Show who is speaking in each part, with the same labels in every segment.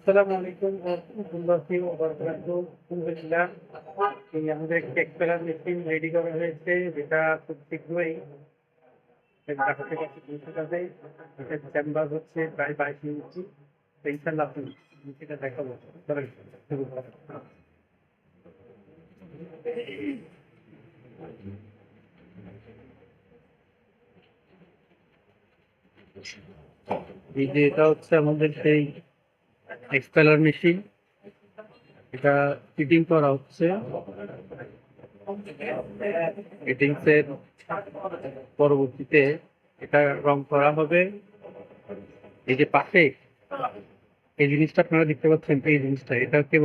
Speaker 1: আসসালামু আলাইকুম ওয়া রাহমাতুল্লাহি ওয়া বারাকাতুহু। আলহামদুলিল্লাহ, আমাদের একটি এক্সপেলার মেশিন রেডি করা হয়েছে, যেটা খুব শীঘ্রই গ্রাহকের কাছে পৌঁছে যাবে। এটার চেম্বার হচ্ছে প্রায় 22 ইঞ্চি। তো ইনশাআল্লাহ আপনি সেটা দেখাবো। চলেন শুরু করা যাক। এই যে এটা হচ্ছে আমাদের সেই এক্সপেলার মেশিন, এটা ফিটিং করা হচ্ছে। ফিটিংস এর পরবর্তীতে এটা রং করা হবে। এই যে পাশে এই জিনিসটা আপনারা দেখতে পাচ্ছেন, এই জিনিসটা এটাকে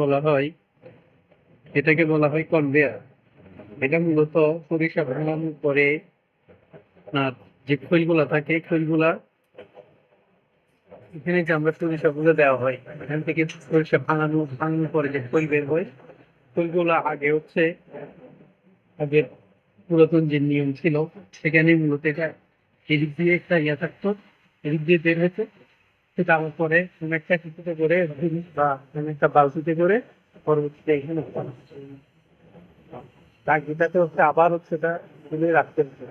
Speaker 1: বলা হয় কনভেয়ার। এটা মূলত সরিষা ভাঙানোর পরে আপনার যে খৈলগুলা থাকে, খৈলগুলা এখানে যে আমরা সরিষাগুলো দেওয়া হয়, এখান থেকে সরিষা ভাঙানোর পরে যে খৈল বের হয়, খৈলগুলা আগের পুরাতন যে নিয়ম ছিল, সেখানে মূলত এটা এদিক দিয়ে একটা থাকতো, এদিক দিয়ে বের হয়েছে। সেটা আমার পরে কোনো একটা কিছুতে করে বা কোনো একটা বালতিতে করে পরবর্তীতে এখানে দাগ যেটাতে হচ্ছে আবার হচ্ছে এটা তুলে রাখতে হচ্ছে।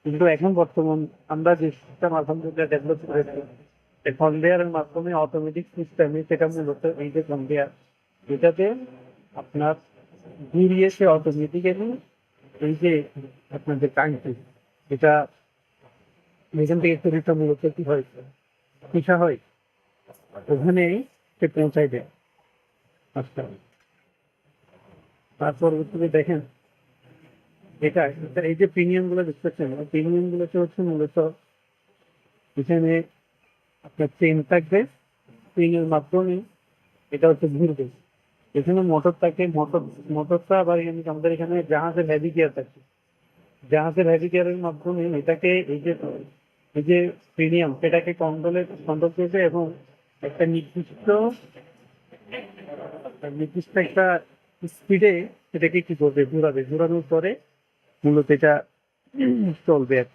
Speaker 1: কিন্তু এখন বর্তমান আমরা যে সিস্টেম আলহামদুলিল্লাহ ডেভেলপ করেছি, এই কনভেয়ারের মাধ্যমে অটোমেটিক সিস্টেমে সেটা মূলত এই যে কনভেয়ার, যেটাতে আপনার ঘুরিয়ে সে অটোমেটিক্যালি এই যে আপনার যে টাইমটি, এটা এখান থেকে শরীরটা মূলত কি হয়, পিঠা হয়, ওখানেই সে পৌঁছাই দেয়। আচ্ছা, তার পরবর্তীতে দেখেন এই যে প্রিমিয়াম গুলো দেখতেছেন, প্রিমিয়াম গুলোতে হচ্ছে মূলত এখানে আপনার চেন থাকবে, চেনের মাধ্যমে এটা হচ্ছে ঘুরবে। এখানে মোটর থাকে, মোটরটা আবার আমাদের এখানে জাহাজের হেভি গিয়ার থাকে, জাহাজের হেভি গিয়ারের মাধ্যমে এটাকে এই যে প্রিমিয়াম সেটাকে কন্ট্রোল করবে এবং একটা নির্দিষ্ট একটা স্পিডে এটাকে কি করবে, ঘোরানোর পরে মূলত এটা চলবে আর কি।